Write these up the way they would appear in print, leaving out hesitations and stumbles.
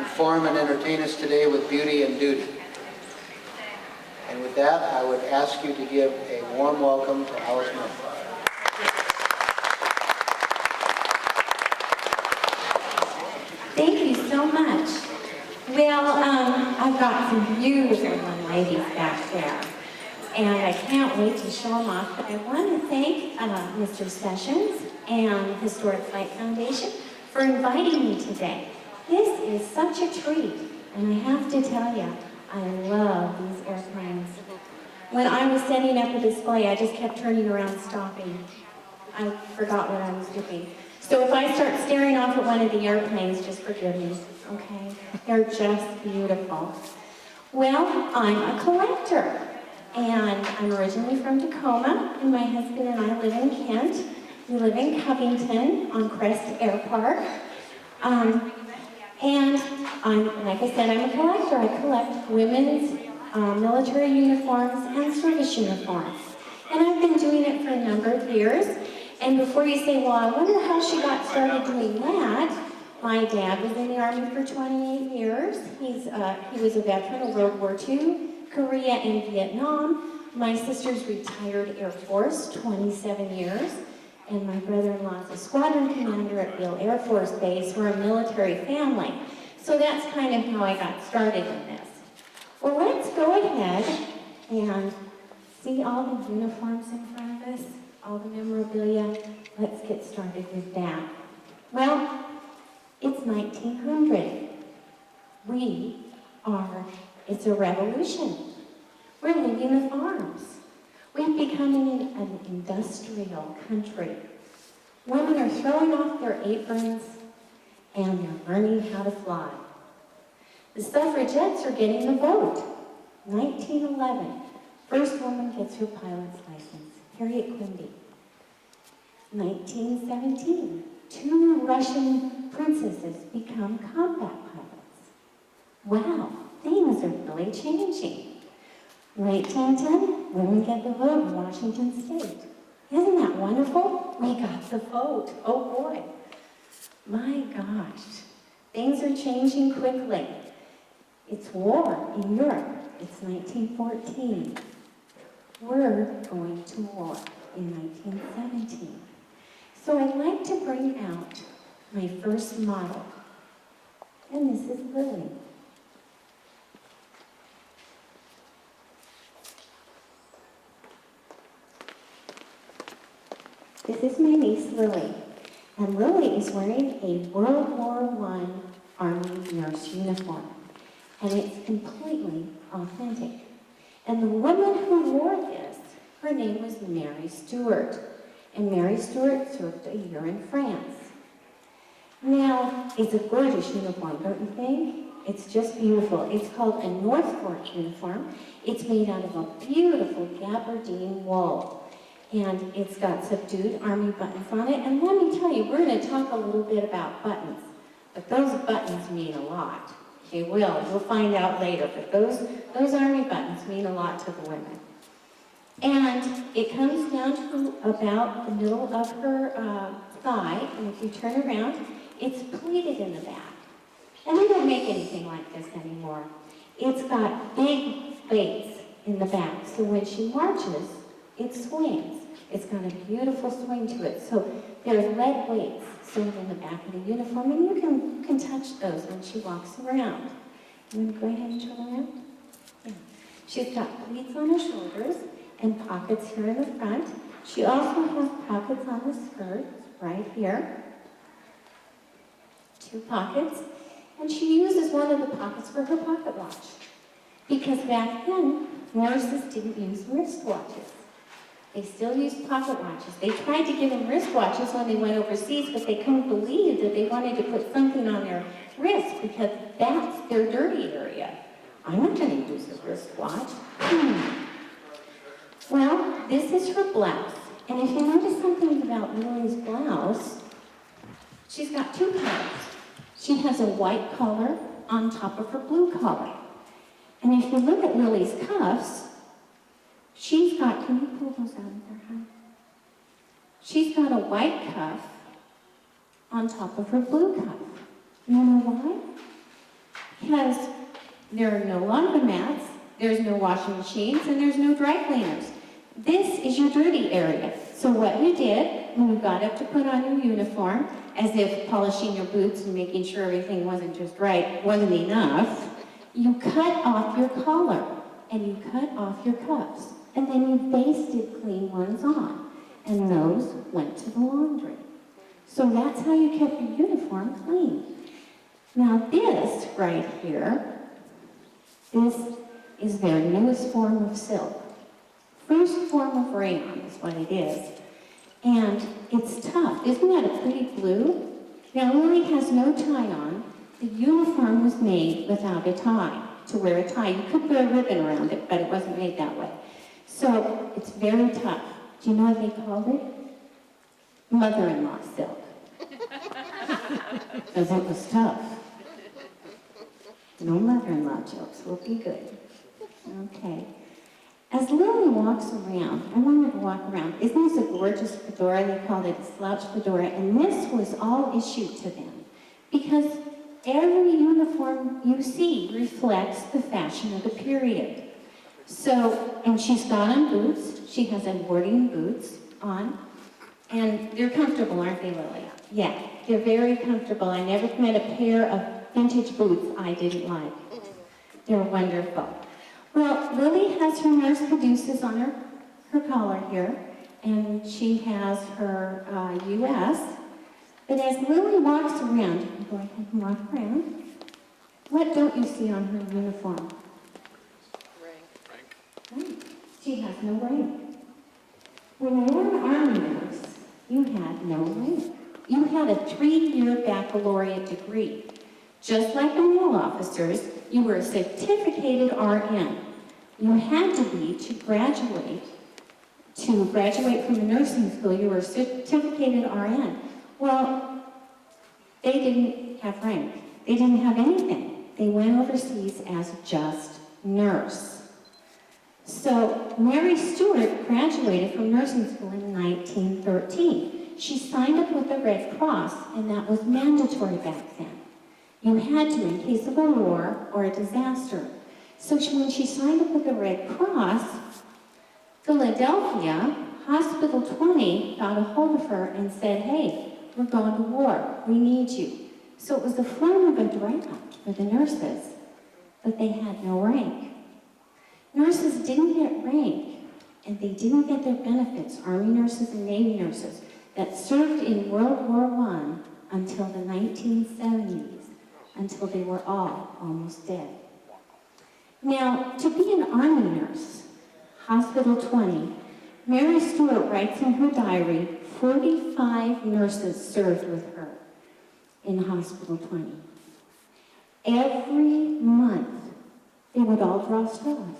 inform and entertain us today with beauty and duty. And with that, I would ask you to give a warm welcome to Alice Murphy. Thank you so much. Well, I've got some beautiful young ladies back there, and I can't wait to show them off. But I want to thank Mr. Sessions and Historic Flight Foundation for inviting me today. This is such a treat, and I have to tell you, I love these airplanes. When I was setting up a display, I just kept turning around, stopping. I forgot what I was doing. So if I start staring off at one of the airplanes, just forgive me, okay? They're just beautiful. Well, I'm a collector, and I'm originally from Tacoma, and my husband and I live in Kent. We live in Covington on Crest Air Park. And like I said, I'm a collector. I collect women's military uniforms and service uniforms. And I've been doing it for a number of years. And before you say, well, I wonder how she got started doing that, my dad was in the Army for 28 years. He was a veteran of World War II, Korea, and Vietnam. My sister's retired Air Force, 27 years. And my brother-in-law is a squadron commander at Beale Air Force Base. We're a military family. So that's kind of how I got started in this. Well, let's go ahead and see all the uniforms in front of us, all the memorabilia. Let's get started with that. Well, it's 1900. It's a revolution. We're leaving the farms. We're becoming an industrial country. Women are throwing off their aprons and they're learning how to fly. The suffragettes are getting the vote. 1911, first woman gets her pilot's license, Harriet Quimby. 1917, 2 Russian princesses become combat pilots. Wow, things are really changing. 1910, women get the vote in Washington State. Isn't that wonderful? We got the vote. Oh boy. My gosh. Things are changing quickly. It's war in Europe. It's 1914. We're going to war in 1917. So I'd like to bring out my first model. And this is Lily. This is my niece, Lily. And Lily is wearing a World War I Army nurse uniform. And it's completely authentic. And the woman who wore this, her name was Mary Stuart. And Mary Stuart served a year in France. Now, it's a gorgeous uniform, don't you think? It's just beautiful. It's called a Norfolk uniform. It's made out of a beautiful gabardine wool. And it's got subdued army buttons on it. And let me tell you, we're going to talk a little bit about buttons. But those buttons mean a lot. They will. We'll find out later. But those army buttons mean a lot to the women. And it comes down to about the middle of her thigh. And if you turn around, it's pleated in the back. And they don't make anything like this anymore. It's got big plates in the back. So when she marches, it swings. It's got a beautiful swing to it. So there's lead weights sewn in the back of the uniform, and you can touch those when she walks around. You want to go ahead and turn around? Yeah. She's got pleats on her shoulders and pockets here in the front. She also has pockets on the skirt, right here. 2 pockets. And she uses one of the pockets for her pocket watch. Because back then, nurses didn't use wristwatches. They still used pocket watches. They tried to give them wristwatches when they went overseas, but they couldn't believe that they wanted to put something on their wrist because that's their dirty area. I'm not going to use a wristwatch. Well, this is her blouse. And if you notice something about Lily's blouse, she's got 2 colors. She has a white collar on top of her blue collar. And if you look at Lily's cuffs, she's got, can you pull those out of there, hon? She's got a white cuff on top of her blue cuff. You know why? because there are no laundromats, there's no washing machines, and there's no dry cleaners. This is your dirty area. So what you did when you got up to put on your uniform, as if polishing your boots and making sure everything wasn't just right wasn't enough, you cut off your collar and you cut off your cuffs, and then you basted clean ones on, and those went to the laundry. So that's how you kept your uniform clean. Now this right here, this is their newest form of silk. First form of rayon is what it is. And it's tough. Isn't that a pretty blue? Now Lily has no tie on. The uniform was made without a tie. To wear a tie, you could put a ribbon around it, but it wasn't made that way. So it's very tough. Do you know what they called it? Mother-in-law silk. Because it was tough. No mother-in-law jokes. We'll be good. Okay. As Lily walks around, I want her to walk around. Isn't this a gorgeous fedora? They called it a slouch fedora. And this was all issued to them because every uniform you see reflects the fashion of the period. So, and she's got on boots. She has Edwardian boots on. And they're comfortable, aren't they, Lily? Yeah, they're very comfortable. I never met a pair of vintage boots I didn't like. They're wonderful. Well, Lily has her nurse caduceus on her collar here, and she has her US. But as Lily walks around, go ahead and walk around, what don't you see on her uniform? Rank. She has no rank. When you were an Army nurse, you had no rank. You had a 3-year baccalaureate degree. Just like the male officers, you were a certificated RN. You had to be to graduate from the nursing school. You were a certificated RN. Well, they didn't have rank. They didn't have anything. They went overseas as just nurse. So Mary Stewart graduated from nursing school in 1913. She signed up with the Red Cross, and that was mandatory back then. You had to in case of a war or a disaster. So when she signed up with the Red Cross, Philadelphia, Hospital 20 got a hold of her and said, hey, we're going to war. We need you. So it was a form of a draft for the nurses, but they had no rank. Nurses didn't get rank, and they didn't get their benefits, Army nurses and Navy nurses, that served in World War I until the 1970s, until they were all almost dead. Now, to be an Army nurse, Hospital 20, Mary Stewart writes in her diary, 45 nurses served with her in Hospital 20. Every month, they would all draw straws.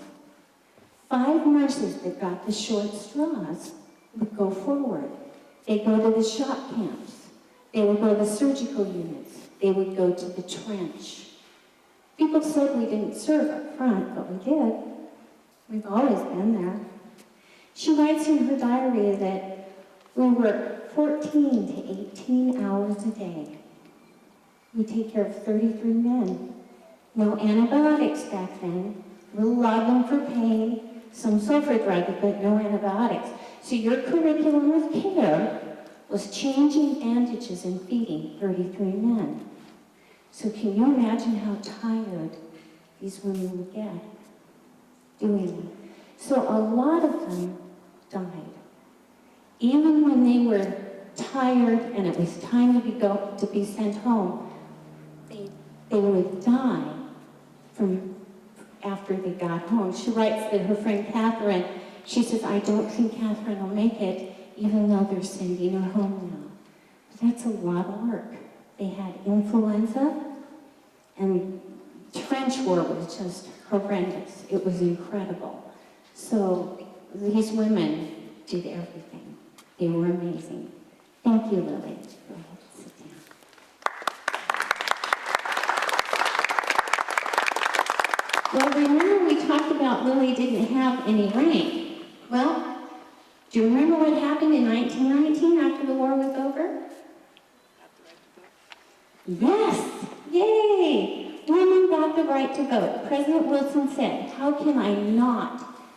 5 nurses that got the short straws would go forward. They'd go to the shock camps. They would go to the surgical units. They would go to the trench. People said we didn't serve up front, but we did. We've always been there. She writes in her diary that we work 14 to 18 hours a day. We take care of 33 men. No antibiotics back then. Little laudanum for pain, some sulfur drugs, but no antibiotics. So your curriculum of care was changing bandages and feeding 33 men. So can you imagine how tired these women would get doing that? So a lot of them died. Even when they were tired and it was time to be sent home, they would die from after they got home. She writes that her friend Catherine, she says, I don't think Catherine will make it, even though they're sending her home now. But that's a lot of work. They had influenza, and trench war was just horrendous. It was incredible. So these women did everything. They were amazing. Thank you, Lily. Go ahead, sit down. Well, remember we talked about Lily didn't have any rank. Well, do you remember what happened in 1919 after the war was over? Yes! Yay! Women got right to vote. President Wilson said, how can I not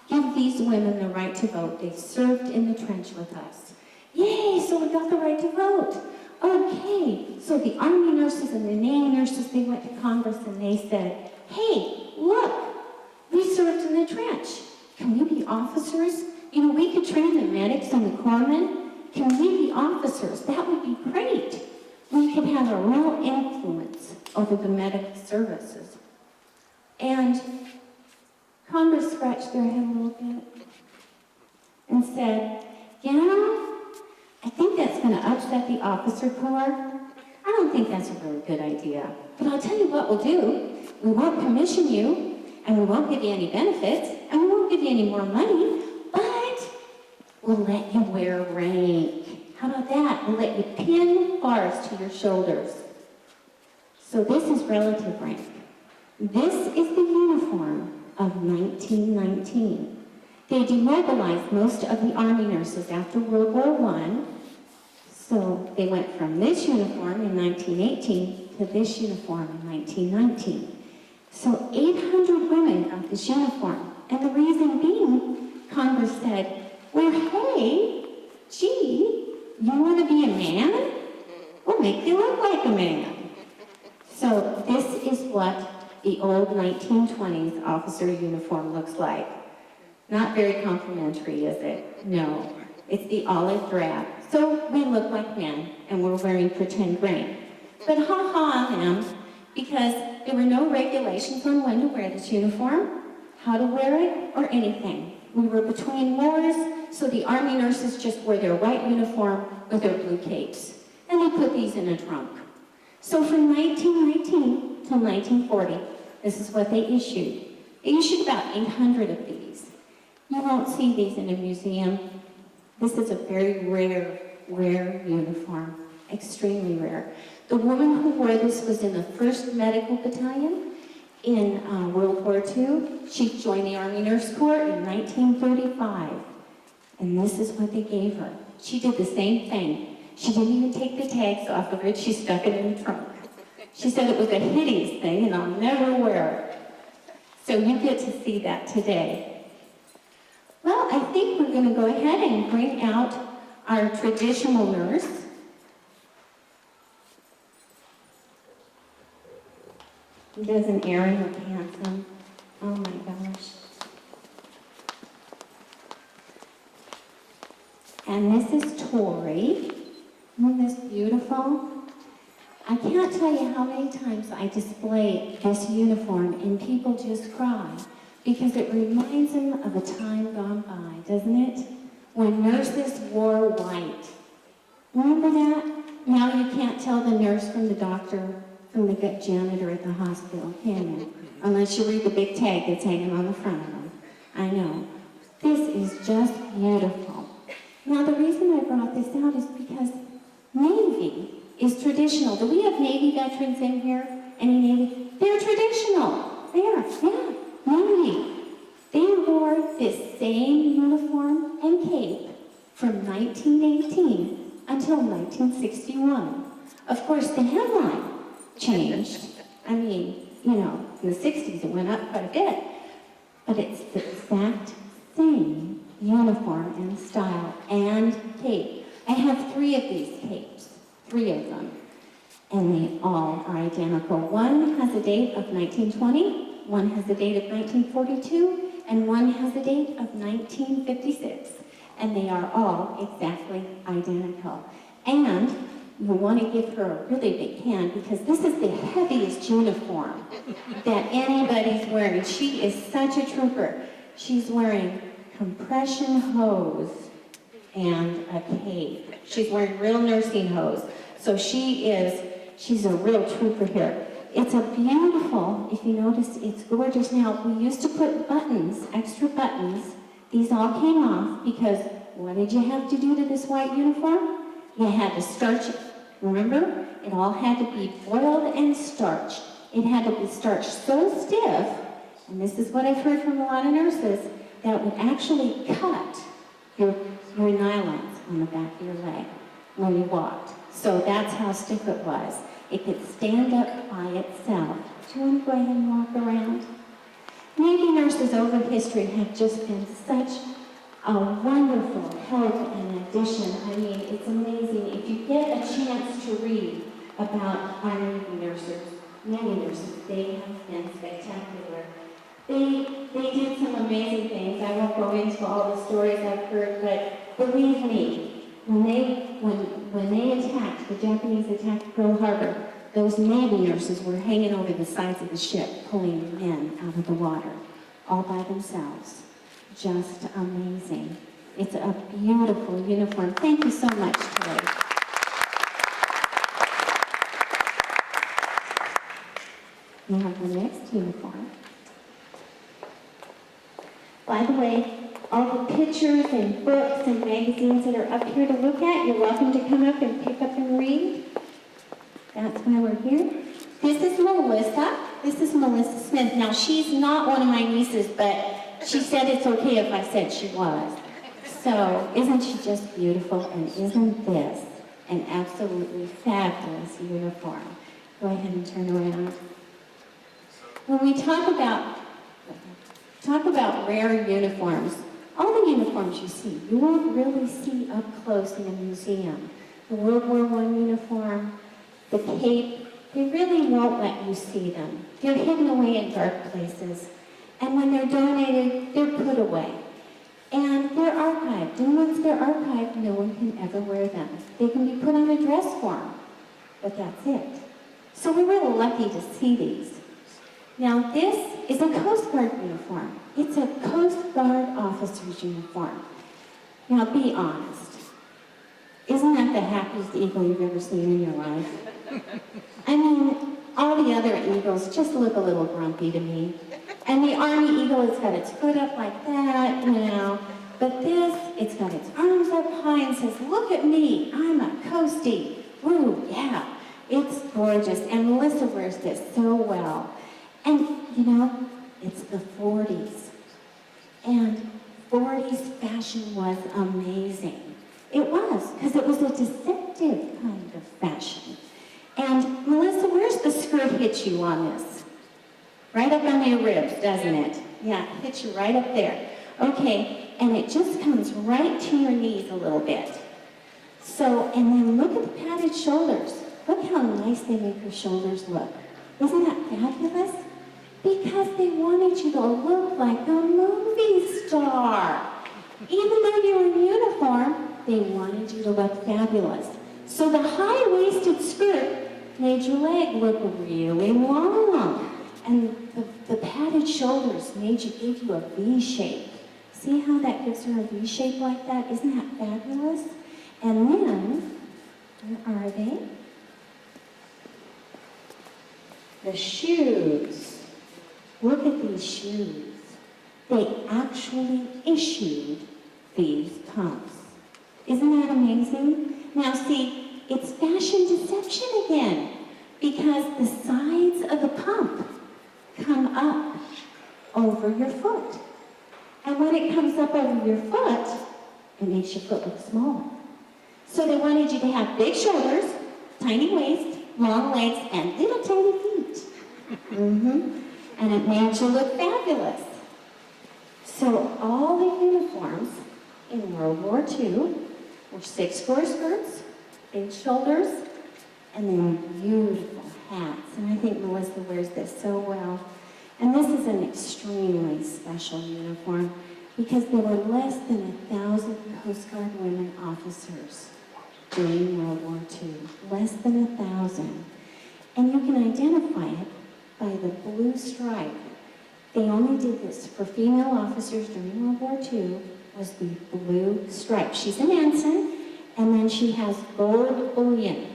give these women the right to vote? They served in the trench with us. Yay, so we got the right to vote. Okay, so the Army nurses and the Navy nurses, they went to Congress and they said, hey, look, we served in the trench. Can we be officers? You know, we could train the medics and the corpsmen. Can we be officers? That would be great. We could have a real influence over the medical services. And Congress scratched their head a little bit and said, you know, I think that's going to upset the officer corps. I don't think that's a really good idea. But I'll tell you what we'll do. We won't commission you, and we won't give you any benefits, and we won't give you any more money, but we'll let you wear rank. How about that? We'll let you pin bars to your shoulders. So this is relative rank. This is the uniform of 1919. They demobilized most of the Army nurses after World War I. So they went from this uniform in 1918 to this uniform in 1919. So 800 women got this uniform. And the reason being, Congress said, well, hey, gee, you want to be a man? We'll make you look like a man. So this is what the old 1920s officer uniform looks like. Not very complimentary, is it? No. It's the olive drab. So we look like men, and we're wearing pretend rank. But ha-ha on them, because there were no regulations on when to wear this uniform, how to wear it, or anything. We were between wars, so the Army nurses just wore their white uniform with their blue capes. And they put these in a trunk. So from 1919 to 1940, this is what they issued. They issued about 800 of these. You won't see these in a museum. This is a very rare uniform, extremely rare. The woman who wore this was in the 1st Medical Battalion in World War II. She joined the Army Nurse Corps in 1935. And this is what they gave her. She did the same thing. She didn't even take the tags off of it. She stuck it in the trunk. She said it was a hideous thing and I'll never wear it. So you get to see that today. Well, I think we're going to go ahead and bring out our traditional nurse. Doesn't Aaron look handsome? Oh my gosh. And this is Tori. Isn't this beautiful? I can't tell you how many times I display this uniform and people just cry because it reminds them of a time gone by, doesn't it? When nurses wore white. Remember that? Now you can't tell the nurse from the doctor, from the janitor at the hospital, can you? Unless you read the big tag that's hanging on the front of them. I know. This is just beautiful. Now the reason I brought this out is because Navy is traditional. Do we have Navy veterans in here? Any Navy? They're traditional. They are, yeah, Navy. They wore this same uniform and cape from 1918 until 1961. Of course, the headline changed. I mean, you know, in the 60s it went up quite a bit. But it's the exact same uniform and style and cape. I have 3 of these capes, 3 of them, and they all are identical. One has a date of 1920, one has a date of 1942, and one has a date of 1956, and they are all exactly identical. And you want to give her a really big hand because this is the heaviest uniform that anybody's wearing. She is such a trooper. She's wearing compression hose and a cape. She's wearing real nursing hose. So she's a real trooper here. It's a beautiful, if you notice, it's gorgeous. Now, we used to put buttons, extra buttons. These all came off because what did you have to do to this white uniform? You had to starch it. Remember? It all had to be boiled and starched. It had to be starched so stiff, and this is what I've heard from a lot of nurses, that would actually cut your nylons on the back of your leg when you walked. So that's how stiff it was. It could stand up by itself. Do you want to go ahead and walk around? Navy nurses over history have just been such a wonderful help and addition. I mean, it's amazing. If you get a chance to read about our Navy nurses, they have been spectacular. They did some amazing things. I won't go into all the stories I've heard, but believe me, when they attacked, the Japanese attacked Pearl Harbor, those Navy nurses were hanging over the sides of the ship, pulling men out of the water, all by themselves. Just amazing. It's a beautiful uniform. Thank you so much, Troy. We have the next uniform. By the way, all the pictures and books and magazines that are up here to look at, you're welcome to come up and pick up and read. That's why we're here. This is Melissa. This is Melissa Smith. Now, she's not one of my nieces, but she said it's okay if I said she was. So, isn't she just beautiful? And isn't this an absolutely fabulous uniform? Go ahead and turn around. When we talk about rare uniforms, all the uniforms you see, you won't really see up close in a museum. The World War I uniform, the cape, they really won't let you see them. They're hidden away in dark places. And when they're donated, they're put away. And they're archived. And once they're archived, no one can ever wear them. They can be put on a dress form, but that's it. So we're really lucky to see these. Now this is a Coast Guard uniform. It's a Coast Guard officer's uniform. Now be honest. Isn't that the happiest eagle you've ever seen in your life? I mean, all the other eagles just look a little grumpy to me. And the Army eagle, it's got its foot up like that, you know. But this, it's got its arms up high and says, look at me, I'm a coastie. Ooh, yeah, it's gorgeous. And Melissa wears this so well. And, you know, it's the 40s. And 40s fashion was amazing. It was, because it was a deceptive kind of fashion. And Melissa, where's the skirt hit you on this? Right up on your ribs, doesn't it? Yeah, it hits you right up there. Okay, and it just comes right to your knees a little bit. So, and then look at the padded shoulders. Look how nice they make your shoulders look. Isn't that fabulous? Because they wanted you to look like a movie star. Even though you were in uniform, they wanted you to look fabulous. So the high-waisted skirt made your leg look really long. And the padded shoulders gave you a V shape. See how that gives her a V shape like that? Isn't that fabulous? And then, where are they? The shoes. Look at these shoes. They actually issued these pumps. Isn't that amazing? Now see, it's fashion deception again, because the sides of the pump come up over your foot. And when it comes up over your foot, it makes your foot look smaller. So they wanted you to have big shoulders, tiny waist, long legs, and little tiny feet. And it made you look fabulous. So all the uniforms in World War II were 6-score skirts, big shoulders, and then beautiful hats. And I think Melissa wears this so well. And this is an extremely special uniform because there were less than 1,000 Coast Guard women officers during World War II. Less than 1,000. And you can identify it by the blue stripe. They only did this for female officers during World War II, was the blue stripe. She's an ensign, and then she has gold bullion,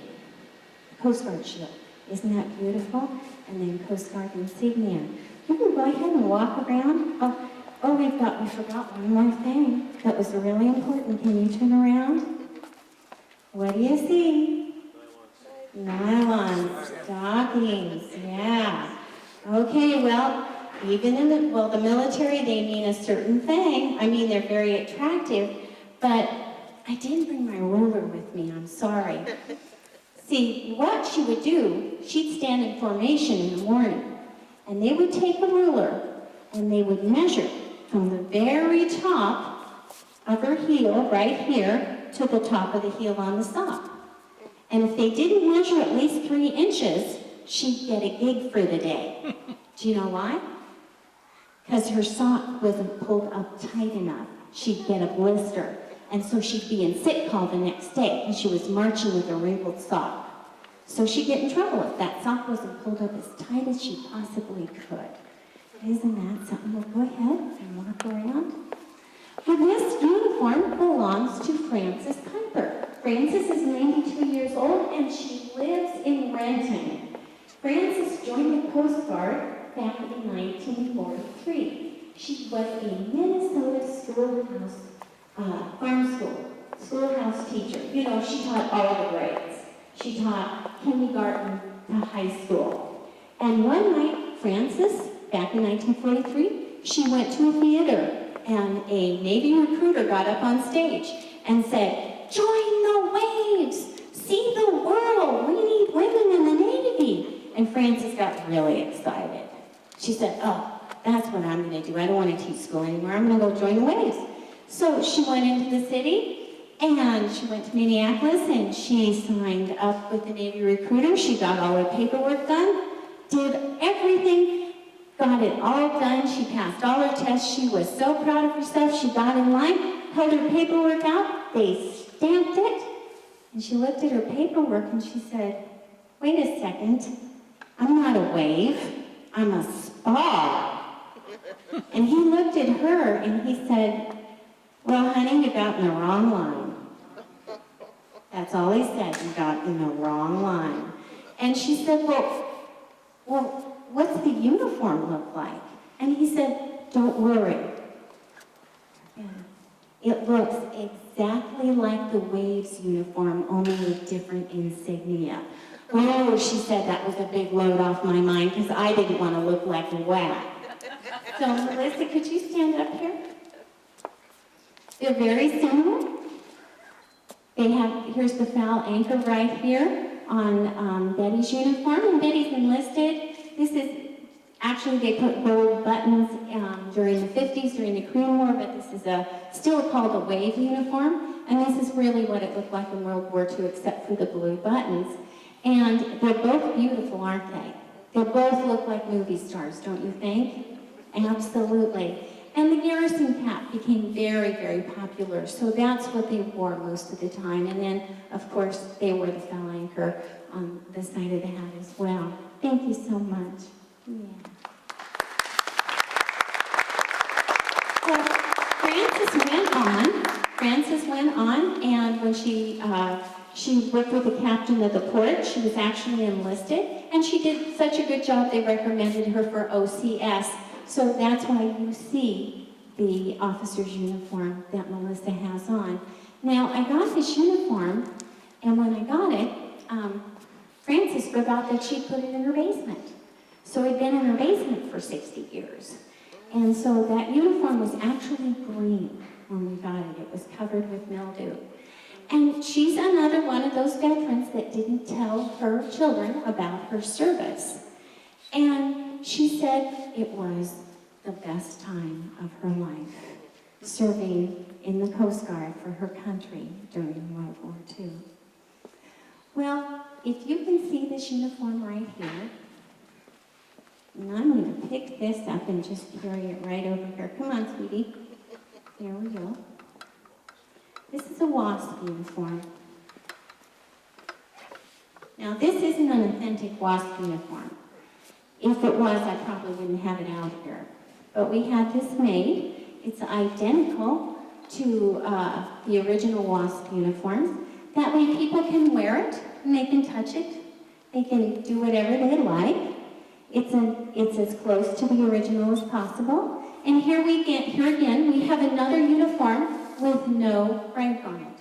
Coast Guard shield. Isn't that beautiful? And then Coast Guard insignia. You can go ahead and walk around. We forgot one more thing that was really important. Can you turn around? What do you see? Nylon stockings, yeah. Okay, well, even in the military, they mean a certain thing. I mean, they're very attractive, but I didn't bring my ruler with me, I'm sorry. See, what she would do, she'd stand in formation in the morning, and they would take a ruler, and they would measure from the very top of her heel, right here, to the top of the heel on the sock. And if they didn't measure at least 3 inches, she'd get a gig for the day. Do you know why? Because her sock wasn't pulled up tight enough. She'd get a blister. And so she'd be in sick call the next day, and she was marching with a wrinkled sock. So she'd get in trouble if that sock wasn't pulled up as tight as she possibly could. Isn't that something? Well, go ahead and walk around. Well, this uniform belongs to Frances Piper. Frances is 92 years old, and she lives in Renton. Frances joined the Coast Guard back in 1943. She was a Minnesota schoolhouse teacher. You know, she taught all the grades. She taught kindergarten to high school. And one night, Frances, back in 1943, she went to a theater, and a Navy recruiter got up on stage and said, "Join the waves! See the world! We need women in the Navy!" And Frances got really excited. She said, "Oh, that's what I'm going to do. I don't want to teach school anymore. I'm going to go join the waves." So she went into the city, and she went to Minneapolis, and she signed up with the Navy recruiter. She got all her paperwork done, did everything, got it all done. She passed all her tests. She was so proud of herself. She got in line, held her paperwork out. They stamped it, and she looked at her paperwork, and she said, "Wait a second. I'm not a wave. I'm a spar." And he looked at her, and he said, "Well, honey, you got in the wrong line." That's all he said, "You got in the wrong line." And she said, well, what's the uniform look like? And he said, "Don't worry. It looks exactly like the Waves uniform, only with different insignia." "Oh," she said, "that was a big load off my mind because I didn't want to look like a whack." So, Melissa, could you stand up here? They're very similar. Here's the foul anchor right here on Betty's uniform, and Betty's enlisted. This is, actually they put gold buttons during the 50s, during the Korean War, but this is still called a wave uniform, and this is really what it looked like in World War II, except for the blue buttons. And they're both beautiful, aren't they? They both look like movie stars, don't you think? Absolutely. And the garrison cap became very, very popular, so that's what they wore most of the time. And then, of course, they wore the foul anchor on the side of the hat as well. Thank you so much. Yeah. Well, Frances went on, and when she worked with the captain of the port. She was actually enlisted, and she did such a good job they recommended her for OCS. So that's why you see the officer's uniform that Melissa has on. Now, I got this uniform, and when I got it, Frances forgot that she put it in her basement. So it'd been in her basement for 60 years. And so that uniform was actually green when we got it. It was covered with mildew. And she's another one of those veterans that didn't tell her children about her service. And she said it was the best time of her life, serving in the Coast Guard for her country during World War II. Well, if you can see this uniform right here, and I'm going to pick this up and just carry it right over here. Come on, sweetie. There we go. This is a WASP uniform. Now, this isn't an authentic WASP uniform. If it was, I probably wouldn't have it out here. But we had this made. It's identical to the original WASP uniforms. That way people can wear it, and they can touch it. They can do whatever they like. It's as close to the original as possible. And here again, we have another uniform with no rank on it.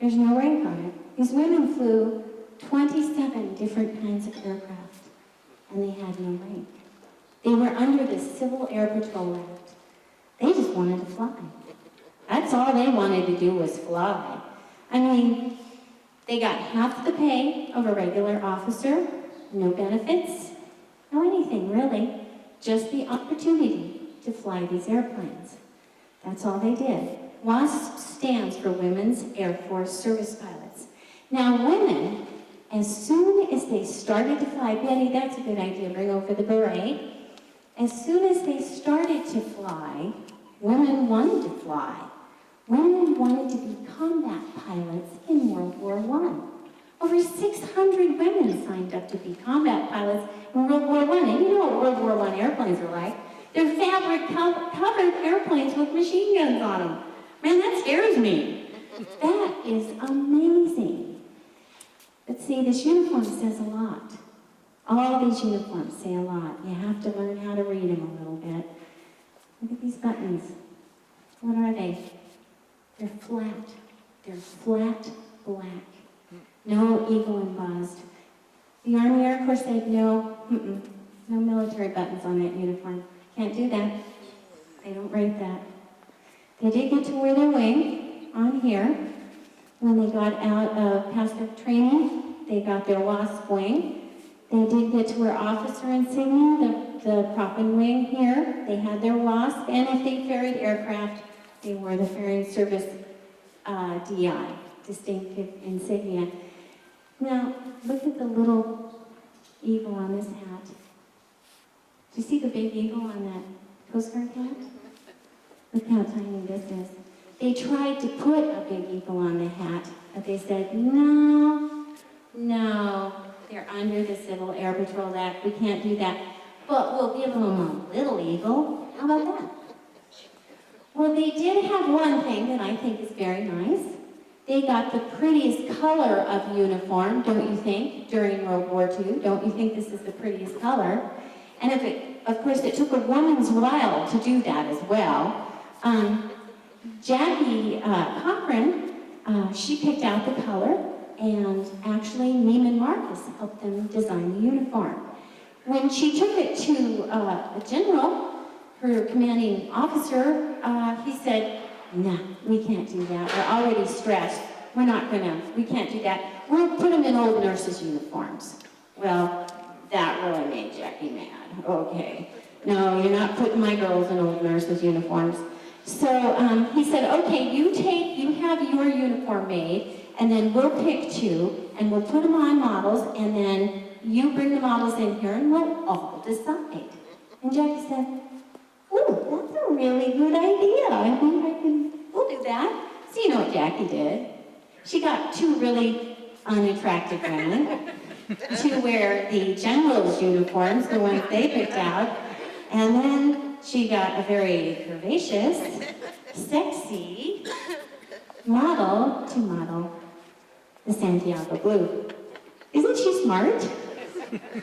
There's no rank on it. These women flew 27 different kinds of aircraft, and they had no rank. They were under the Civil Air Patrol Act. They just wanted to fly. That's all they wanted to do was fly. I mean, They got half the pay of a regular officer, no benefits, no anything really, just the opportunity to fly these airplanes. That's all they did. WASP stands for Women's Air Force Service Pilots. Now women, as soon as they started to fly, Betty, that's a good idea, bring over the beret. As soon as they started to fly, women wanted to fly. Women wanted to be combat pilots in World War I. Over 600 women signed up to be combat pilots in World War I. And you know what World War I airplanes are like. They're fabric-covered airplanes with machine guns on them. Man, that scares me. That is amazing. But see, this uniform says a lot. All these uniforms say a lot. You have to learn how to read them a little bit. Look at these buttons. What are they? They're flat. They're flat black. No eagle embossed. The Army Air Corps said no, no military buttons on that uniform. Can't do that. They don't rate that. They did get to wear their wing on here. When they got out of past their training, they got their WASP wing. They did get to wear officer insignia, the prop and wing here. They had their WASP, and if they ferried aircraft, they wore the ferrying service DI, distinctive insignia. Now, look at the little eagle on this hat. Do you see the big eagle on that Coast Guard hat? Look how tiny this is. They tried to put a big eagle on the hat, but they said, no, they're under the Civil Air Patrol Act. We can't do that. But we'll give them a little eagle. How about that? Well, they did have one thing that I think is very nice. They got the prettiest color of uniform, don't you think, during World War II? Don't you think this is the prettiest color? And of course, it took a woman's while to do that as well. Jackie Cochran, she picked out the color, and actually Neiman Marcus helped them design the uniform. When she took it to a general, her commanding officer, he said, no, we can't do that. We're already stressed. We can't do that. We'll put them in old nurses' uniforms. Well, that really made Jackie mad. Okay. No, you're not putting my girls in old nurses' uniforms. So he said, okay, you have your uniform made, and then we'll pick two, and we'll put them on models, and then you bring the models in here, and we'll all decide. And Jackie said, ooh, that's a really good idea. I think we'll do that. So you know what Jackie did? She got two really unattractive women to wear the general's uniforms, the ones they picked out, and then she got a very curvaceous, sexy model to model the Santiago blue. Isn't she smart?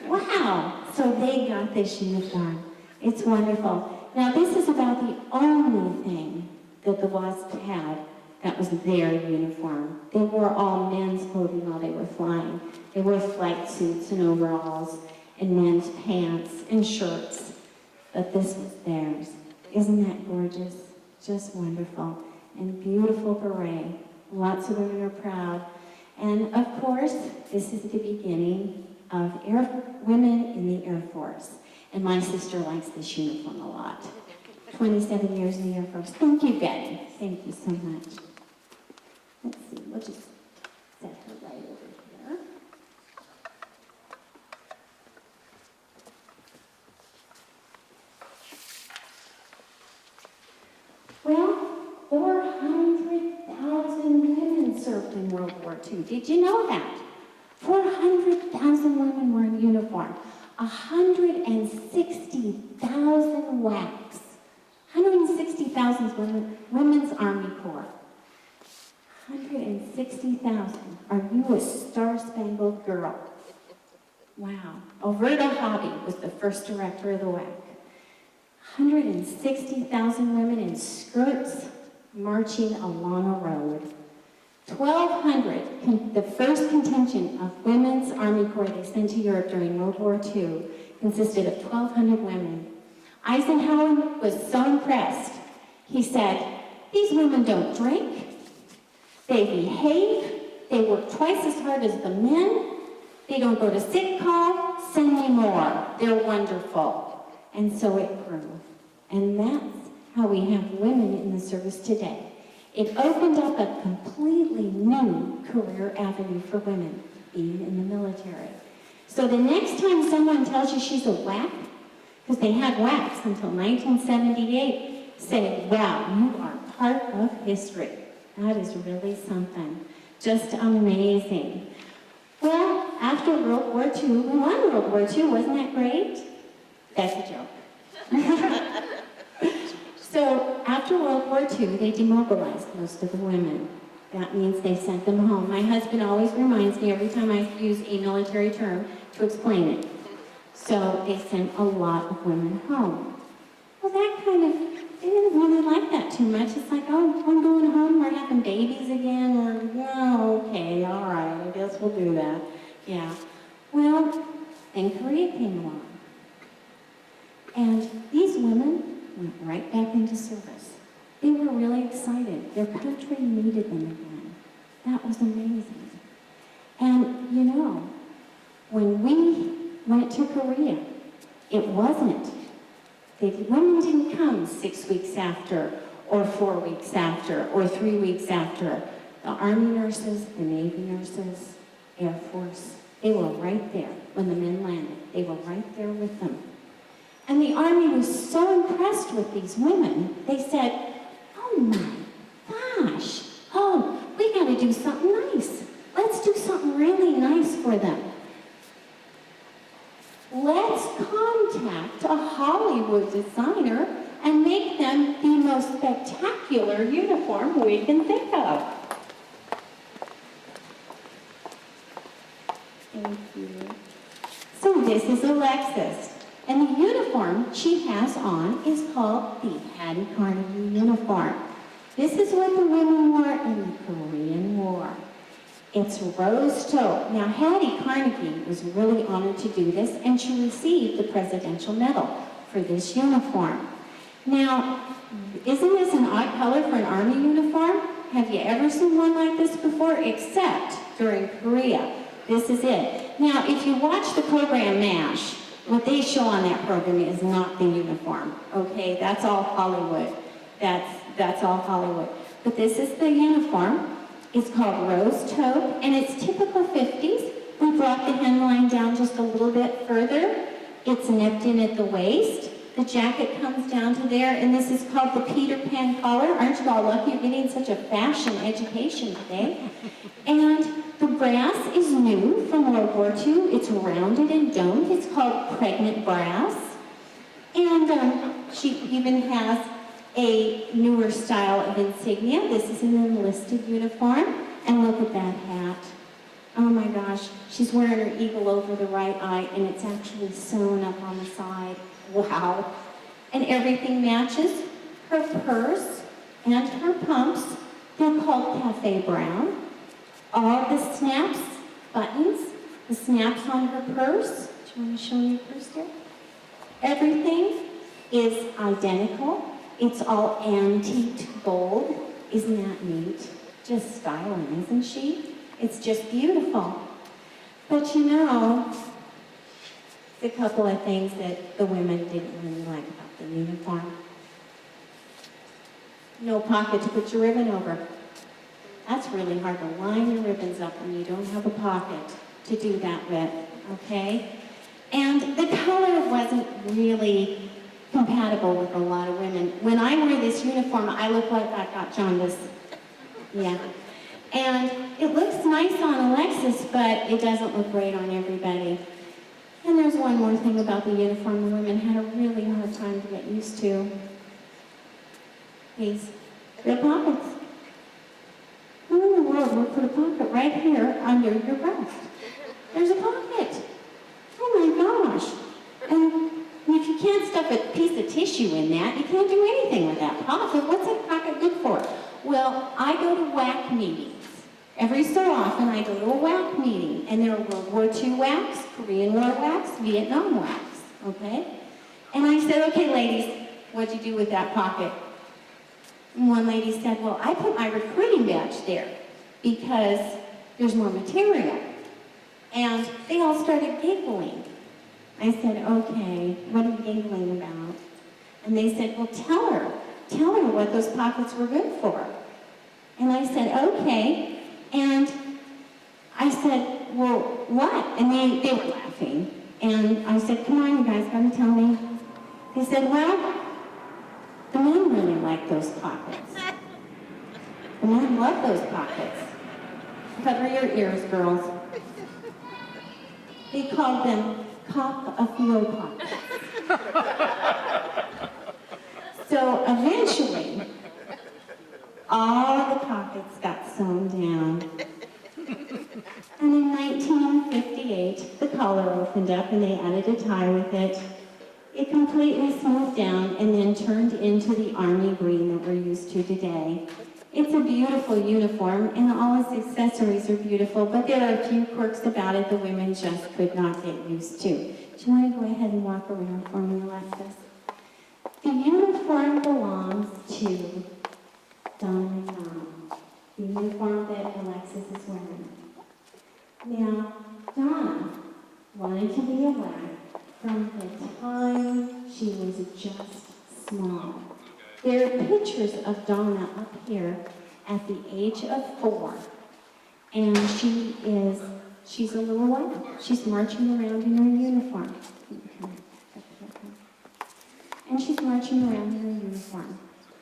Wow! So they got this uniform. It's wonderful. Now this is about the only thing that the WASP had that was their uniform. They wore all men's clothing while they were flying. They wore flight suits and overalls and men's pants and shirts. But this was theirs. Isn't that gorgeous? Just wonderful. And beautiful beret. Lots of women are proud. And of course, this is the beginning of women in the Air Force. And my sister likes this uniform a lot. 27 years in the Air Force. Thank you, Betty. Thank you so much. Let's see, we'll just set her right over here. Well, 400,000 women served in World War II. Did you know that? 400,000 women were in uniform. 160,000 WACs. 160,000 is Women's Army Corps. 160,000. Are you a star-spangled girl? Wow. Alberta Hobby was the first director of the WAC. 160,000 women in skirts marching along a road. 1,200, the first contingent of Women's Army Corps they sent to Europe during World War II, consisted of 1,200 women. Eisenhower was so impressed. He said, these women don't drink, they behave, They work twice as hard as the men. They don't go to sick call. Send me more. They're wonderful. And so it grew. And that's how we have women in the service today. It opened up a completely new career avenue for women, being in the military. So the next time someone tells you she's a WAC, because they had WACs until 1978, say, wow, you are part of history. That is really something. Just amazing. Well, after World War II, we won World War II. Wasn't that great? That's a joke. So after World War II, they demobilized most of the women. That means they sent them home. My husband always reminds me every time I use a military term to explain it. So they sent a lot of women home. Well, that kind of, they didn't really like that too much. It's like, oh, I'm going home, we're having babies again, or, no, okay, all right, I guess we'll do that. Yeah. Well, then Korea came along. And these women went right back into service. They were really excited. Their country needed them again. That was amazing. And, you know, when we went to Korea, it wasn't. The women didn't come 6 weeks after, or 4 weeks after, or 3 weeks after. The Army nurses, the Navy nurses, Air Force, they were right there when the men landed. They were right there with them. And the Army was so impressed with these women, they said, oh my gosh, oh, we gotta do something nice. Let's do something really nice for them. Let's contact a Hollywood designer and make them the most spectacular uniform we can think of. Thank you. So this is Alexis. And the uniform she has on is called the Hattie Carnegie uniform. This is what the women wore in the Korean War. It's rose taupe. Now, Hattie Carnegie was really honored to do this, and she received the Presidential Medal for this uniform. Now, isn't this an odd color for an Army uniform? Have you ever seen one like this before? Except during Korea. This is it. Now, if you watch the program MASH, what they show on that program is not the uniform, okay? That's all Hollywood. That's all Hollywood. But this is the uniform. It's called rose taupe, and it's typical 50s. We brought the hemline down just a little bit further. It's nipped in at the waist. The jacket comes down to there, and this is called the Peter Pan collar. Aren't you all lucky you're getting such a fashion education today? And the brass is new from World War II. It's rounded and domed. It's called pregnant brass. And she even has a newer style of insignia. This is an enlisted uniform. And look at that hat. Oh my gosh, she's wearing her eagle over the right eye, and it's actually sewn up on the side. Wow. And everything matches. Her purse and her pumps, they're called Cafe Brown. All the snaps, buttons, the snaps on her purse. Do you want to show me your purse there? Everything is identical. It's all antiqued gold. Isn't that neat? Just styling, isn't she? It's just beautiful. But you know, a couple of things that the women didn't really like about the uniform. No pocket to put your ribbon over. That's really hard to line your ribbons up when you don't have a pocket to do that with, okay? And the color wasn't really compatible with a lot of women. When I wear this uniform, I look like I got jaundice. Yeah. And it looks nice on Alexis, but it doesn't look great on everybody. And there's one more thing about the uniform the women had a really hard time to get used to. These real pockets. Who in the world would put a pocket right here under your breast? There's a pocket. Oh my gosh. And if you can't stuff a piece of tissue in that, you can't do anything with that pocket. What's that pocket good for? Well, I go to WAC meetings. Every so often, I go to a WAC meeting, and there are World War II WACs, Korean War WACs, Vietnam WACs, okay? And I said, okay, ladies, what'd you do with that pocket? And one lady said, well, I put my recruiting badge there because there's more material. And they all started giggling. I said, okay, what are you giggling about? And they said, well, tell her what those pockets were good for. And I said, okay. And I said, well, what? And they were laughing. And I said, come on, you guys, gotta tell me. They said, well, the men really like those pockets. The men love those pockets. Cover your ears, girls. They called them cock-a-feel pockets. So eventually, all the pockets got sewn down. And in 1958, the collar opened up and they added a tie with it. It completely smoothed down and then turned into the army green that we're used to today. It's a beautiful uniform and all its accessories are beautiful, but there are a few quirks about it the women just could not get used to. Do you want to go ahead and walk around for me, Alexis? The uniform belongs to Donna and Mom, the uniform that Alexis is wearing. Now, Donna wanted to be a black from the time she was just small. There are pictures of Donna up here at the age of 4, and she's a little white. She's marching around in her uniform. And she's marching around in her uniform,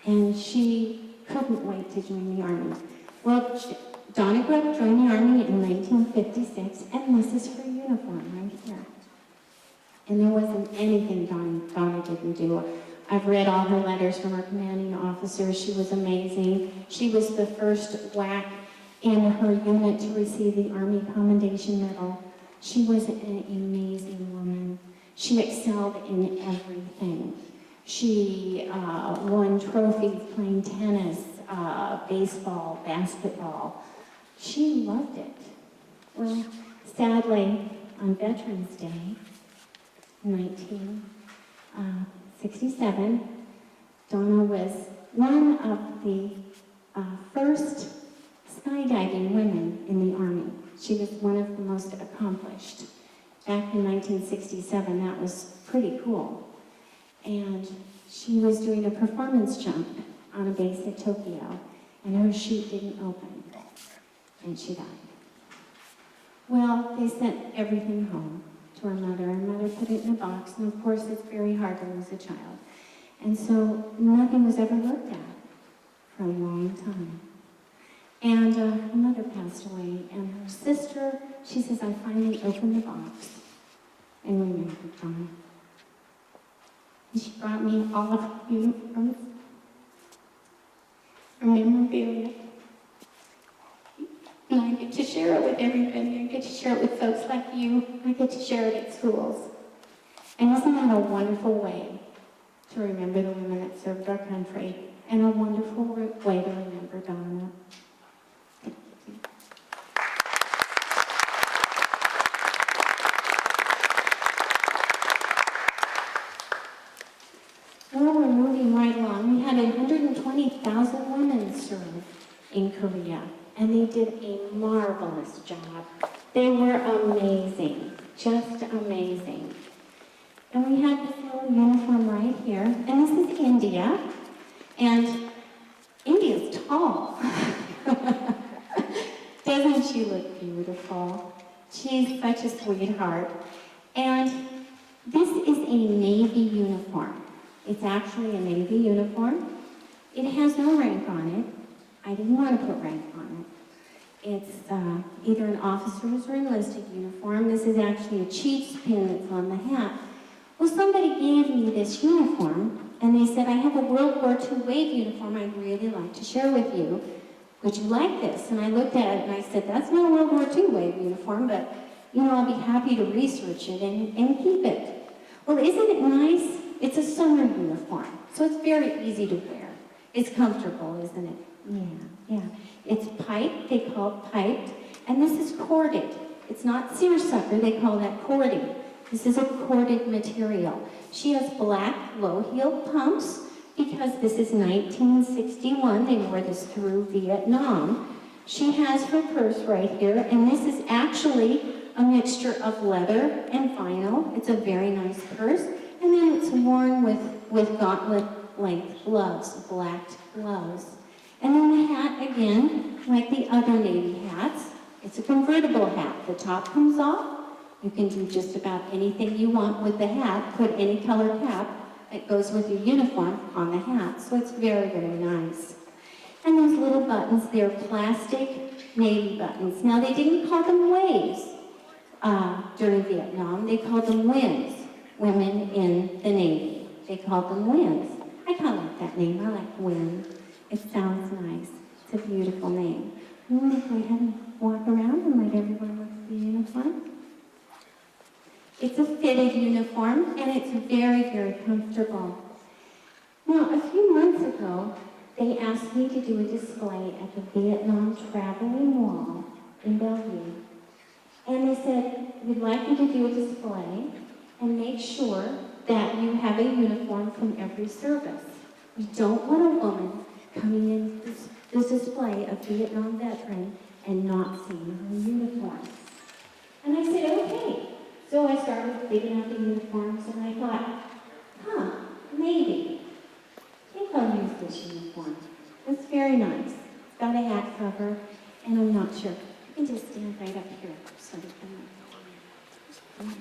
and she couldn't wait to join the Army. Well, Donna grew up joining the Army in 1956, and this is her uniform right here. And there wasn't anything Donna didn't do. I've read all her letters from her commanding officers. She was amazing. She was the first WAC in her unit to receive the Army Commendation Medal. She was an amazing woman. She excelled in everything. She won trophies playing tennis, baseball, basketball. She loved it. Well, sadly, on Veterans Day, 1967, Donna was one of the first skydiving women in the Army. She was one of the most accomplished. Back in 1967, that was pretty cool. And she was doing a performance jump on a base at Tokyo, and her chute didn't open, and she died. Well, they sent everything home to her mother. Her mother put it in a box, and of course it's very hard to lose a child. And so nothing was ever looked at for a long time. And her mother passed away, and her sister, she says, I finally opened the box and remembered Donna. And she brought me all of her uniforms, her memorabilia. And I get to share it with everybody. I get to share it with folks like you. I get to share it at schools. And isn't that a wonderful way to remember the women that served our country? And a wonderful way to remember Donna. Well, we're moving right along. We had 120,000 women serve in Korea, and they did a marvelous job. They were amazing, just amazing. And we have this little uniform right here, and this is India, and India's tall. Doesn't she look beautiful? She's such a sweetheart. And this is a Navy uniform. It's actually a Navy uniform. It has no rank on it. I didn't want to put rank on it. It's either an officer's or enlisted uniform. This is actually a Chiefs pin that's on the hat. Well, somebody gave me this uniform, and they said, I have a World War II wave uniform I'd really like to share with you. Would you like this? And I looked at it and I said, that's not a World War II wave uniform, but I'll be happy to research it and keep it. Well, isn't it nice? It's a summer uniform, so it's very easy to wear. It's comfortable, isn't it? Yeah. It's piped, they call it piped, and this is corded. It's not seersucker, they call that cording. This is a corded material. She has black low-heeled pumps because this is 1961. They wore this through Vietnam. She has her purse right here, and this is actually a mixture of leather and vinyl. It's a very nice purse, and then it's worn with gauntlet-length gloves, blacked gloves. And then the hat, again, like the other Navy hats, it's a convertible hat. The top comes off. You can do just about anything you want with the hat. Put any color cap that goes with your uniform on the hat. So it's very, very nice. And those little buttons, they're plastic Navy buttons. Now, they didn't call them waves during Vietnam. They called them WINs, women in the Navy. They called them WINs. I kind of like that name. I like WIN. It sounds nice. It's a beautiful name. I'm going to go ahead and walk around and let everyone look at the uniform. It's a fitted uniform, and it's very, very comfortable. Now, a few months ago, they asked me to do a display at the Vietnam Traveling Wall in Bellevue. And they said, we'd like you to do a display and make sure that you have a uniform from every service. We don't want a woman coming in this display of Vietnam veteran and not seeing her uniform. And I said, okay. So I started digging out the uniforms, and I thought, maybe. I think I'll use this uniform. It's very nice. It's got a hat cover, and I'm not sure. You can just stand right up here so you can.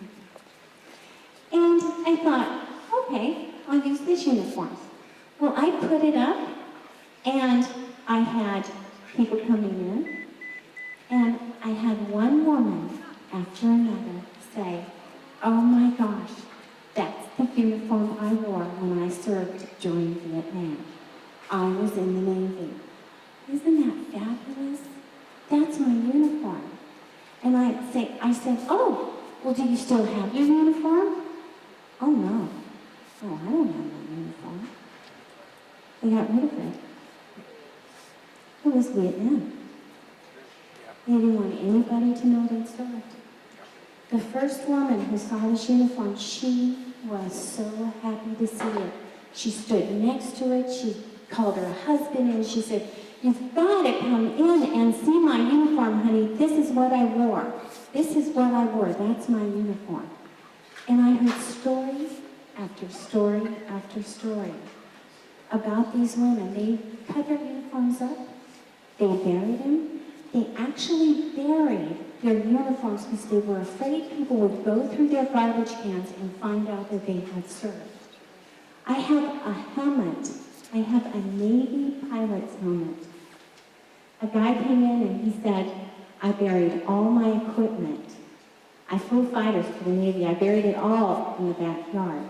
And I thought, okay, I'll use this uniform. Well, I put it up, and I had people coming in, and I had one woman after another say, oh my gosh, that's the uniform I wore when I served during Vietnam. I was in the Navy. Isn't that fabulous? That's my uniform. And I said, oh, well, do you still have your uniform? Oh, no. Oh, I don't have my uniform. They got rid of it. It was Vietnam. They didn't want anybody to know they'd served. The first woman who saw this uniform, she was so happy to see it. She stood next to it. She called her husband and she said, you've got to come in and see my uniform, honey. This is what I wore. This is what I wore. That's my uniform. And I heard story after story after story about these women. They cut their uniforms up. They buried them. They actually buried their uniforms because they were afraid people would go through their garbage cans and find out that they had served. I have a helmet. I have a Navy pilot's helmet. A guy came in and he said, I buried all my equipment. I flew fighters for the Navy. I buried it all in the backyard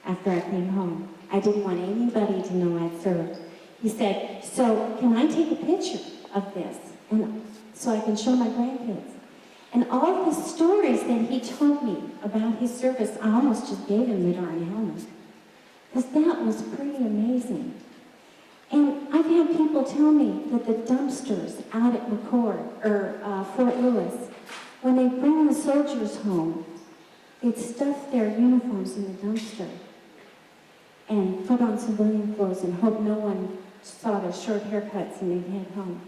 after I came home. I didn't want anybody to know I'd served. He said, so can I take a picture of this? And so I can show my grandkids. And all the stories that he told me about his service, I almost just gave him the darn helmet. Because that was pretty amazing. And I've had people tell me that the dumpsters out at Fort Lewis, when they bring the soldiers home, they'd stuff their uniforms in the dumpster and put on civilian clothes and hope no one saw their short haircuts and they'd head home.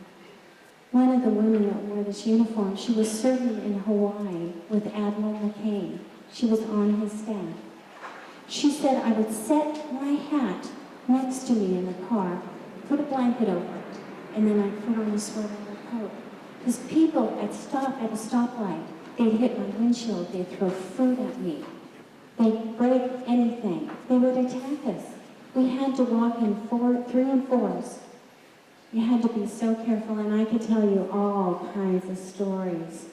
One of the women that wore this uniform, she was serving in Hawaii with Admiral McCain. She was on his staff. She said, I would set my hat next to me in the car, put a blanket over it, and then I'd put on a sweater and a coat. Because people at a stoplight, they'd hit my windshield, they'd throw food at me. They'd break anything. They would attack us. We had to walk in 3 and 4s. You had to be so careful, and I could tell you all kinds of stories.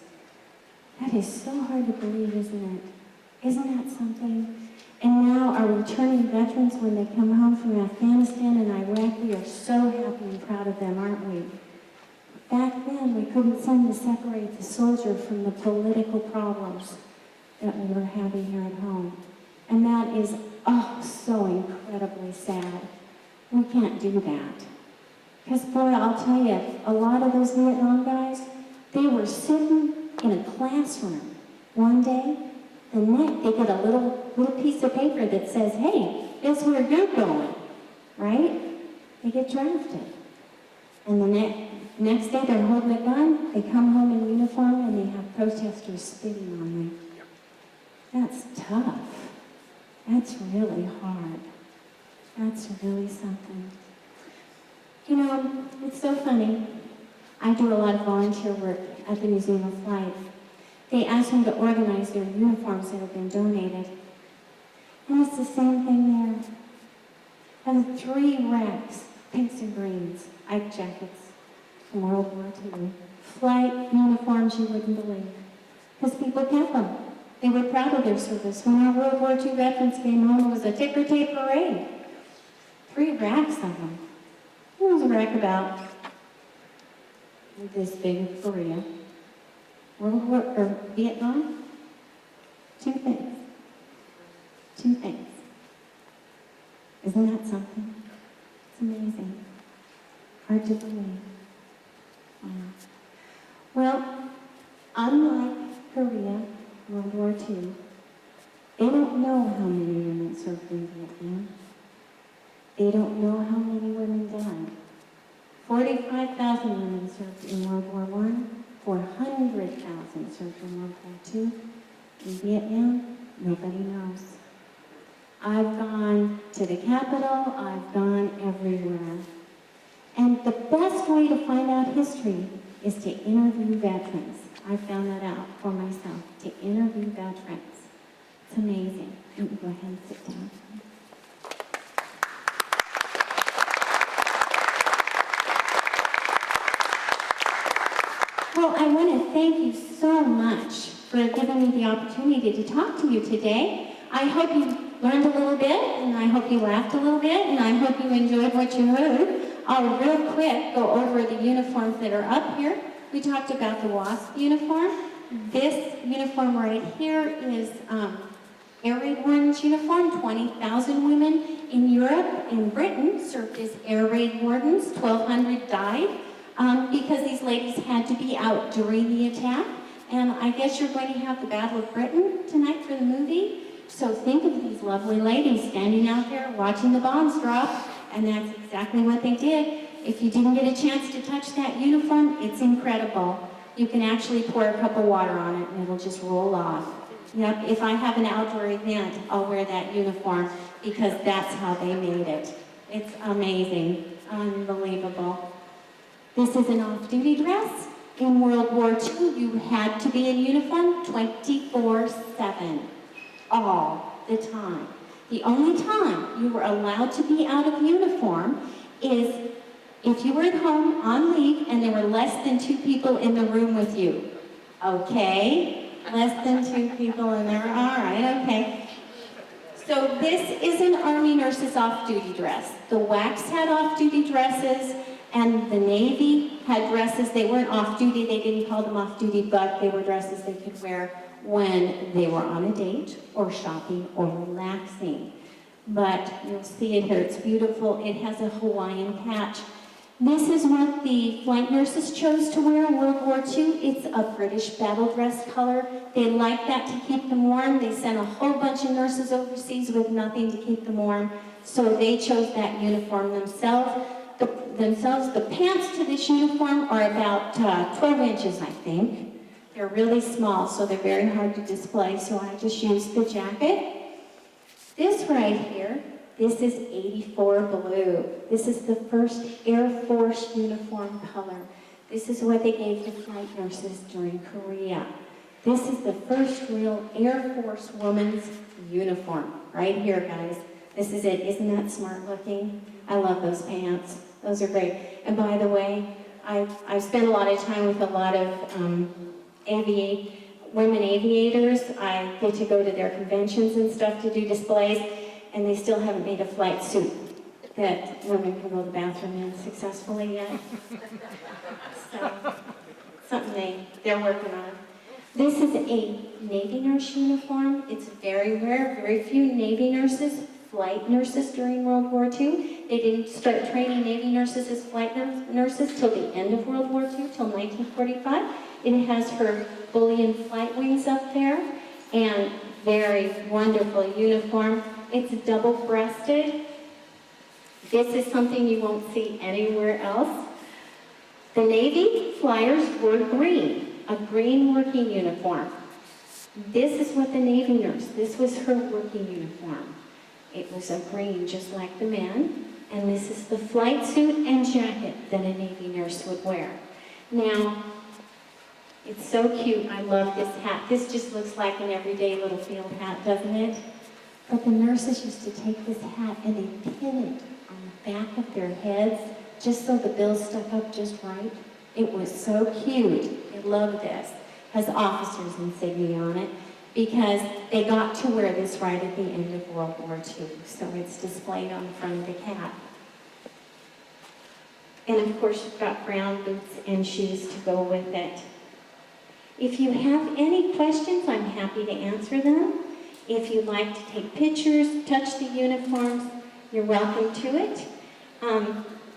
That is so hard to believe, isn't it? Isn't that something? And now our returning veterans, when they come home from Afghanistan and Iraq, we are so happy and proud of them, aren't we? Back then, we couldn't seem to separate the soldier from the political problems that we were having here at home. And that is, so incredibly sad. We can't do that. Because, boy, I'll tell you, a lot of those Vietnam guys, they were sitting in a classroom one day, and they get a little piece of paper that says, hey, guess where you're going, right? They get drafted. And the Next day, they're holding a gun, they come home in uniform, and they have protesters spitting on them. That's tough. That's really hard. That's really something. You know, it's so funny. I do a lot of volunteer work at the Museum of Flight. They ask me to organize their uniforms that have been donated. And it's the same thing there. And 3 racks, pinks and greens, Ike jackets from World War II. Flight uniforms you wouldn't believe. Because people kept them. They were proud of their service. When our World War II veterans came home, it was a ticker tape parade. 3 racks of them. There was a rack about this big in Korea. Vietnam? 2 things. 2 things. Isn't that something? It's amazing. Hard to believe. Wow. Well, unlike Korea, World War II, they don't know how many women served in Vietnam. They don't know how many women died. 45,000 women served in World War I, 400,000 served in World War II. In Vietnam, nobody knows. I've gone to the Capitol, I've gone everywhere. And the best way to find out history is to interview veterans. I found that out for myself, to interview veterans. It's amazing. You can go ahead and sit down. Well, I want to thank you so much for giving me the opportunity to talk to you today. I hope you learned a little bit, and I hope you laughed a little bit, and I hope you enjoyed what you heard. I'll real quick go over the uniforms that are up here. We talked about the WASP uniform. This uniform right here is Air Raid Warden's uniform. 20,000 women in Europe and Britain served as Air Raid Wardens. 1,200 died because these ladies had to be out during the attack. And I guess you're going to have the Battle of Britain tonight for the movie. So think of these lovely ladies standing out there watching the bombs drop. And that's exactly what they did. If you didn't get a chance to touch that uniform, it's incredible. You can actually pour a cup of water on it and it'll just roll off. Yep, if I have an outdoor event, I'll wear that uniform because that's how they made it. It's amazing, unbelievable. This is an off-duty dress. In World War II, you had to be in uniform 24/7, all the time. The only time you were allowed to be out of uniform is if you were at home on leave and there were less than 2 people in the room with you. Okay? Less than 2 people in there. All right, okay. So this is an Army nurse's off-duty dress. The WACs had off-duty dresses and the Navy had dresses. They weren't off-duty. They didn't call them off-duty, but they were dresses they could wear when they were on a date or shopping or relaxing. But you'll see it here. It's beautiful. It has a Hawaiian patch. This is what the flight nurses chose to wear in World War II. It's a British battle dress color. They liked that to keep them warm. They sent a whole bunch of nurses overseas with nothing to keep them warm. So they chose that uniform themselves. The pants to this uniform are about 12 inches, I think. They're really small, so they're very hard to display, so I just used the jacket. This right here, this is 84 blue. This is the first Air Force uniform color. This is what they gave the flight nurses during Korea. This is the first real Air Force woman's uniform. Right here, guys. This is it. Isn't that smart looking? I love those pants. Those are great. And by the way, I've spent a lot of time with a lot of women aviators. I get to go to their conventions and stuff to do displays, and they still haven't made a flight suit that women can go to the bathroom in successfully yet. So, something they're working on. This is a Navy nurse uniform. It's very rare. Very few Navy nurses, flight nurses during World War II. They didn't start training Navy nurses as flight nurses till the end of World War II, till 1945. It has her bullion flight wings up there, and very wonderful uniform. It's double-breasted. This is something you won't see anywhere else. The Navy flyers wore green, a green working uniform. This is what the Navy nurse, this was her working uniform. It was a green, just like the men. And this is the flight suit and jacket that a Navy nurse would wear. Now, it's so cute. I love this hat. This just looks like an everyday little field hat, doesn't it? But the nurses used to take this hat and they pin it on the back of their heads just so the bill stuck up just right. It was so cute. I love this. Has officers' insignia on it because they got to wear this right at the end of World War II. So it's displayed on the front of the cap. And of course, you've got brown boots and shoes to go with it. If you have any questions, I'm happy to answer them. If you'd like to take pictures, touch the uniforms, you're welcome to it.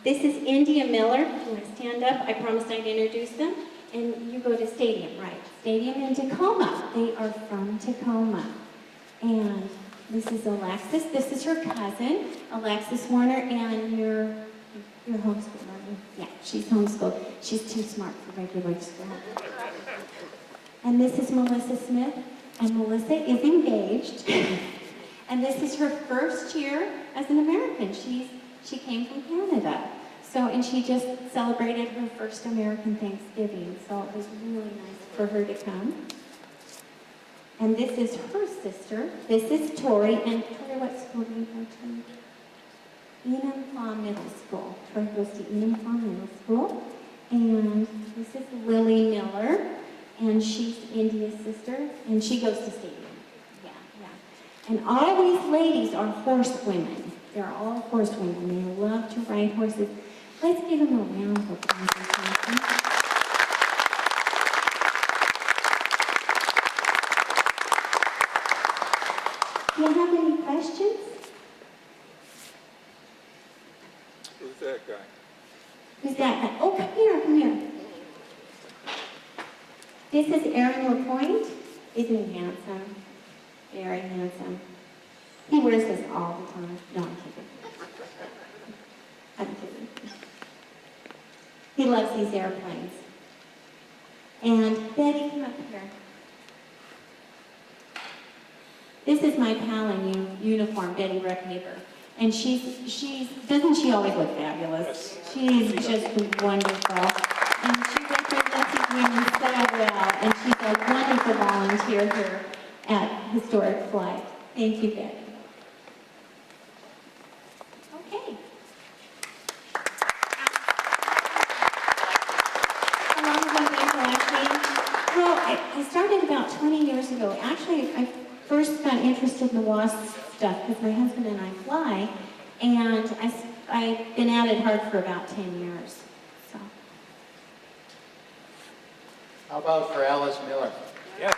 This is India Miller. You want to stand up? I promised I'd introduce them. And you go to Stadium, right? Stadium in Tacoma. They are from Tacoma. And this is Alexis. This is her cousin, Alexis Warner, and you're homeschooled, aren't you? Yeah, she's homeschooled. She's too smart for regular school. And this is Melissa Smith, and Melissa is engaged. And this is her first year as an American. She came from Canada. So, and she just celebrated her first American Thanksgiving. So it was really nice for her to come. And this is her sister. This is Tori. And Tori, what school do you go to? Enumclaw Middle School. Tori goes to Enumclaw Middle School. And this is Lily Miller. And she's India's sister. And she goes to Stadium. Yeah. And all these ladies are horsewomen. They're all horsewomen. They love to ride horses. Let's give them a round of applause. Do you have any questions? Who's that guy? Who's that guy? Oh, come here. This is Aaron LaPointe. Isn't he handsome? Very handsome. He wears this all the time. No, I'm kidding. I'm kidding. He loves these airplanes. And Betty, come up here. This is my pal in uniform, Betty Ruckhaver. And doesn't she always look fabulous? She's just wonderful. And she represents these women so well. And she's a wonderful volunteer here at Historic Flight. Thank you, Betty. Okay. How long have I been collecting? Well, I started about 20 years ago. Actually, I first got interested in the WASP stuff because my husband and I fly, and I've been at it hard for about 10 years. So. How about for Alice Miller? Yes.